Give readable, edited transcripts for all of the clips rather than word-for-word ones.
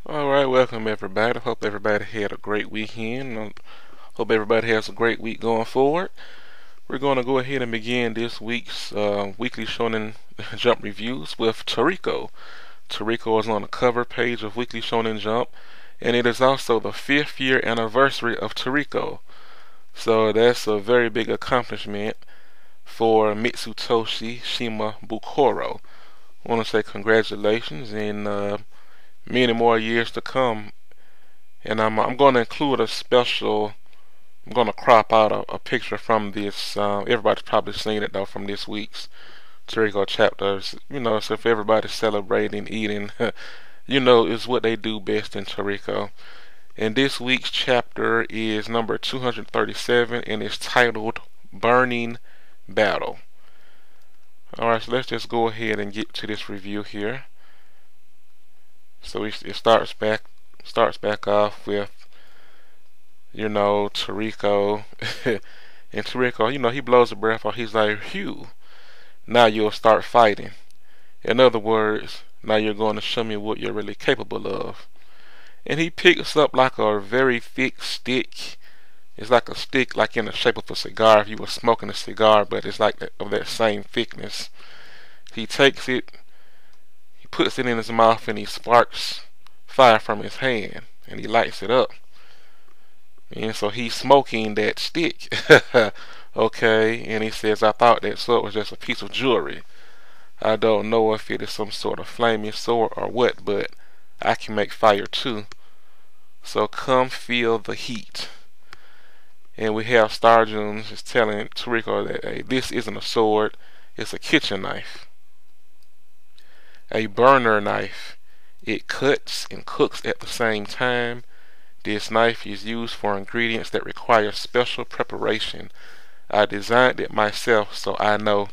Alright, welcome everybody. Hope everybody had a great weekend. Hope everybody has a great week going forward. We're going to go ahead and begin this week's weekly Shonen Jump reviews with Toriko. Toriko is on the cover page of Weekly Shonen Jump, and it is also the 5th year anniversary of Toriko. So that's a very big accomplishment for Mitsutoshi Shimabukuro. I want to say congratulations and many more years to come. And I'm going to include a special. I'm going to crop out a picture from this. Everybody's probably seen it though from this week's Toriko chapters. So if everybody's celebrating, eating, is what they do best in Toriko. And this week's chapter is number 237 and it's titled Burning Battle. Alright, so let's just go ahead and get to this review here. So it starts back off with Toriko and Toriko, he blows a breath out. He's like, "Phew, now you'll start fighting. In other words, now you're going to show me what you're really capable of." And he picks up like a very thick stick. It's like a stick like in the shape of a cigar if you were smoking a cigar, but it's like of that same thickness. He takes it, he puts it in his mouth, and he sparks fire from his hand, and he lights it up. And so he's smoking that stick. Okay, and he says, "I thought that sword was just a piece of jewelry. I don't know if it is some sort of flaming sword or what, but I can make fire too. So come feel the heat." And we have Starjun just telling Toriko that, "Hey, this isn't a sword, it's a kitchen knife. A burner knife. It cuts and cooks at the same time. This knife is used for ingredients that require special preparation. I designed it myself, so I know."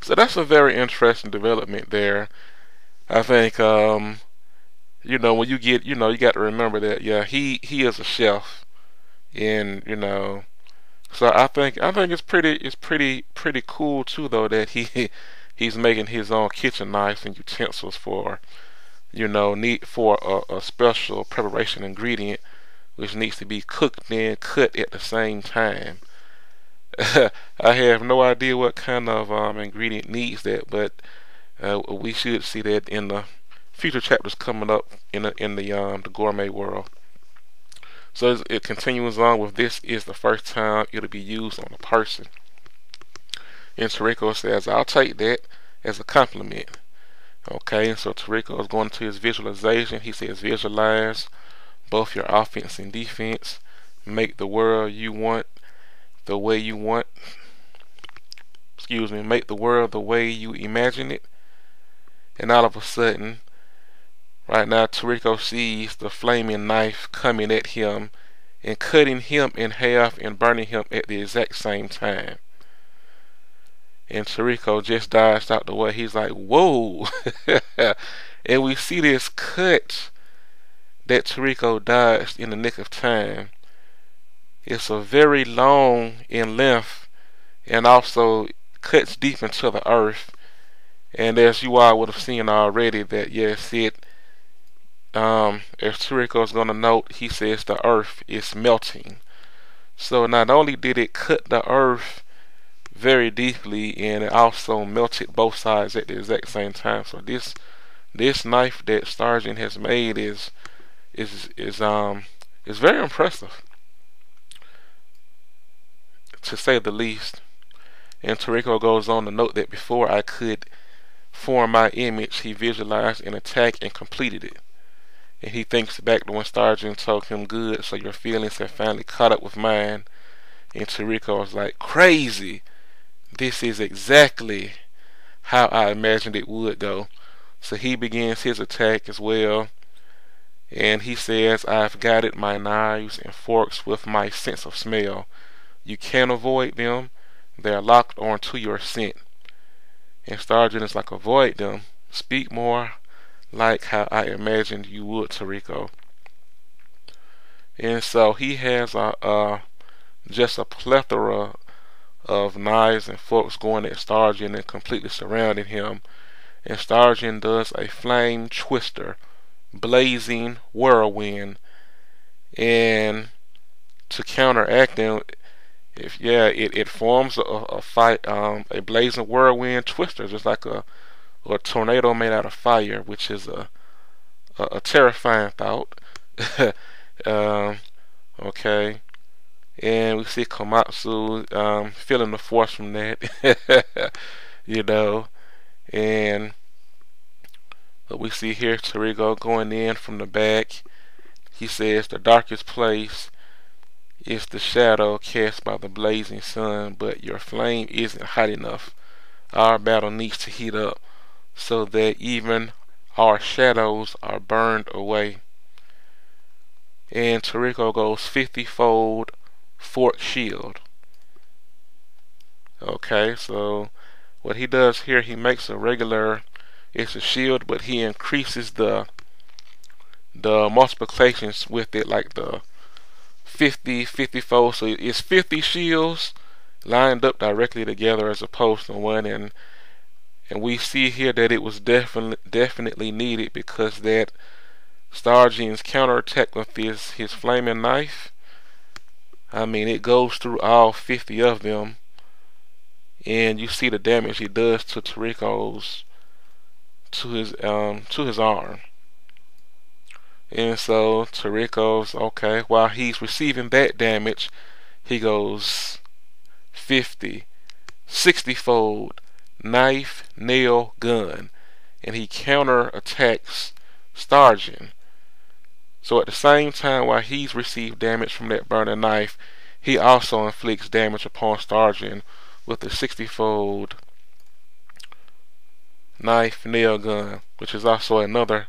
So that's a very interesting development there. I think, when you get, you got to remember that, yeah, he is a chef, and so I think it's pretty cool too, though, that he's making his own kitchen knives and utensils for need for a special preparation ingredient which needs to be cooked and cut at the same time. I have no idea what kind of ingredient needs that, but we should see that in the future chapters coming up in the gourmet world. So it continues on with, "This is the first time it'll be used on a person." And Toriko says, "I'll take that as a compliment." Okay, so Toriko is going to his visualization. He says, "Visualize both your offense and defense. Make the world you want the way you want. Make the world the way you imagine it." And all of a sudden, right now, Toriko sees the flaming knife coming at him and cutting him in half and burning him at the exact same time. And Toriko just dodged out the way. He's like, "Whoa." And we see this cut that Toriko dodged in the nick of time. It's a very long in length and also cuts deep into the earth. And as you all would have seen already, that yes, as Toriko is going to note, he says the earth is melting. So not only did it cut the earth very deeply, and it also melted both sides at the exact same time. So this knife that Starjun has made is very impressive, to say the least. And Toriko goes on to note that before I could form my image, he visualized an attack and completed it. And he thinks back to when Starjun told him, "Good, so your feelings have finally caught up with mine." And Toriko was like, "Crazy. This is exactly how I imagined it would go." So he begins his attack as well. And he says, "I've guided my knives and forks with my sense of smell. You can't avoid them. They're locked onto your scent." And Starjun is like, "Avoid them. Speak more like how I imagined you would, Toriko." And so he has just a plethora of knives and forks going at Starjun and completely surrounding him. And Starjun does a flame twister, blazing whirlwind. And to counteract them, it forms a fight, a blazing whirlwind twister, just like a tornado made out of fire, which is a terrifying thought. um, okay, and we see Komatsu feeling the force from that, you know, and but we see here Toriko going in from the back. He says the darkest place is the shadow cast by the blazing sun, but your flame isn't hot enough. Our battle needs to heat up so that even our shadows are burned away. And Toriko goes 50-fold fork shield. Okay, so what he does here, he makes it's a shield, but he increases the multiplications with it, like the 50-fold. So it's 50 shields lined up directly together as opposed to one, and we see here that it was definitely needed, because that Starjian's counterattack with his flaming knife, I mean, it goes through all 50 of them, and you see the damage he does to Toriko's to his arm. And so Toriko's okay, while he's receiving that damage, he goes 50, 60-fold knife, nail, gun, and he counterattacks Starjin. So at the same time, while he's received damage from that burning knife, he also inflicts damage upon Starjin with the 60-fold knife, nail, gun, which is also another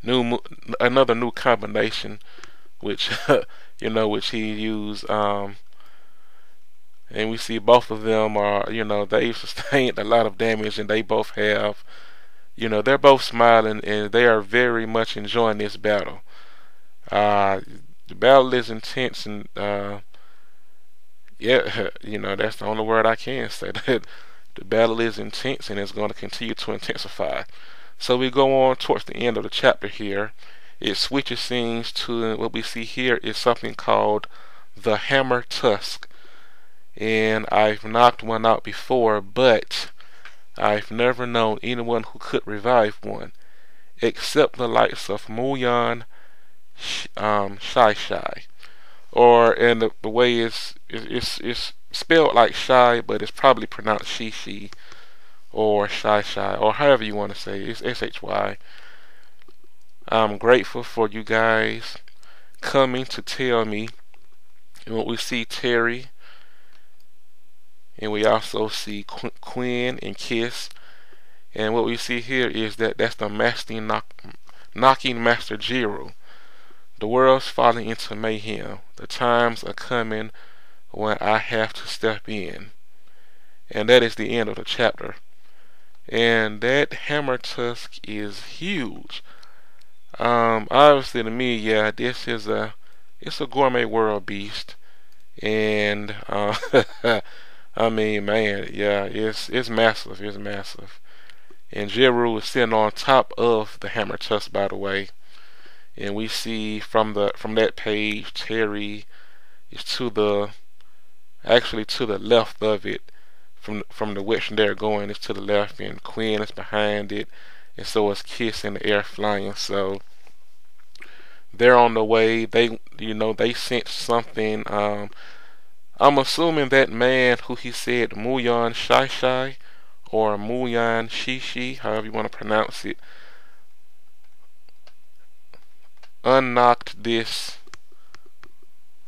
new combination, which which he used. And we see both of them are, they've sustained a lot of damage, and they both have, they're both smiling, and they are very much enjoying this battle. The battle is intense, and that's the only word I can say. That the battle is intense, and it's going to continue to intensify. So we go on towards the end of the chapter here. It switches scenes to what we see here is something called the Hammer Tusk. And I've knocked one out before, but I've never known anyone who could revive one, except the likes of Muyan Shai. Or, and the way it's spelled like Shy, but it's probably pronounced She, or Shy, or however you want to say it. It's SHY. I'm grateful for you guys coming to tell me. And what we see Terry, and we also see Quinn and Kiss. And what we see here is that's the knocking master Jiro. The world's falling into mayhem. The times are coming when I have to step in. And that is the end of the chapter. And that Hammer Tusk is huge. Obviously to me, yeah, this is it's a gourmet world beast. And I mean, man, yeah, it's massive. It's massive. And Jiro is sitting on top of the Hammer Tusk, by the way. And we see from that page, Terry is to the left of it. From the direction they're going, it's to the left, and Quinn is behind it, and so is Kiss in the air flying. So they're on the way. They sense something. I'm assuming that man who he said Muyan Shai or Muyan Shishi, however you want to pronounce it, unlocked this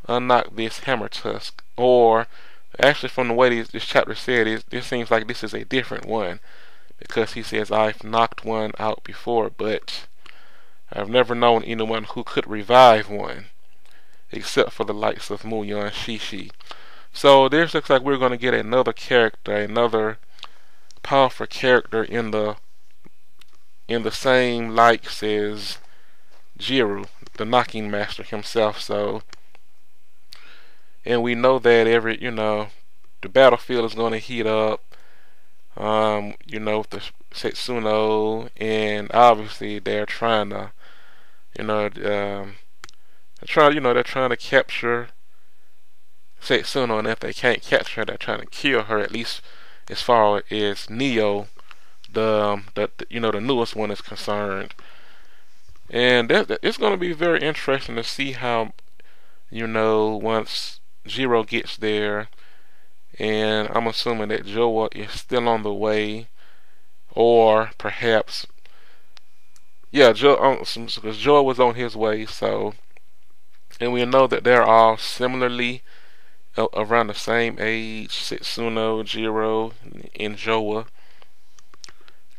Hammer Tusk. Or actually, from the way this chapter said, this seems like this is a different one, because he says I've knocked one out before, but I've never known anyone who could revive one, except for the likes of Muyan Shishi. So this looks like we're going to get another character, another powerful character in the same likes as Jiro, the knocking master himself. So, and we know that the battlefield is going to heat up. With the Setsuno, and obviously they're trying to You know, they're trying to capture Setsuna, and if they can't capture her, they're trying to kill her. At least as far as Neo, the newest one is concerned. And it's going to be very interesting to see how, once Jiro gets there, and I'm assuming that Joa is still on the way, or perhaps, yeah, because Joa was on his way, so, and we know that they're all similarly around the same age, Setsuno, Jiro, and Joa,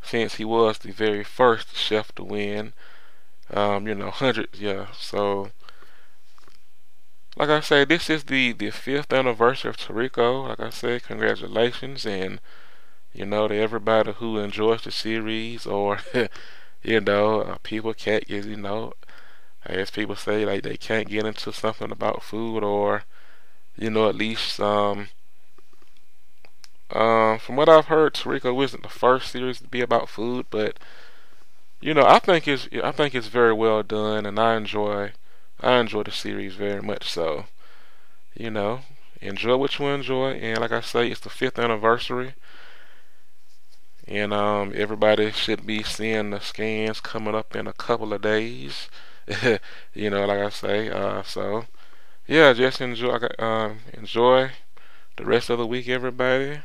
since he was the very first chef to win, hundreds, yeah, so, like I say, this is the fifth anniversary of Toriko. Like I said, congratulations, and to everybody who enjoys the series, or people can't get, as people say, like they can't get into something about food, or at least from what I've heard, Toriko isn't the first series to be about food, but I think it's very well done, and I enjoy the series very much. So you know, enjoy what you enjoy, and like I say, it's the fifth anniversary, and everybody should be seeing the scans coming up in a couple of days. Like I say, so yeah, just enjoy the rest of the week, everybody.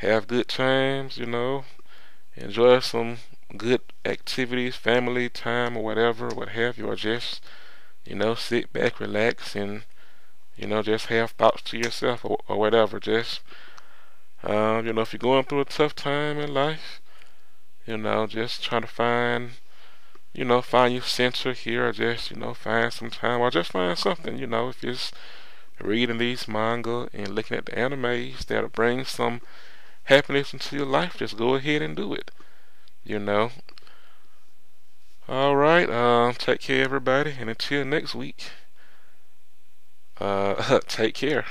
Have good times, enjoy some good activities, family time, or whatever, what have you, or just sit back, relax, and just have thoughts to yourself, or whatever. Just if you're going through a tough time in life, just try to find your center here, or just find some time, or just find something. If it's reading these manga and looking at the animes that'll bring some happiness into your life, just go ahead and do it. You know. All right. Take care, everybody, and until next week. Take care.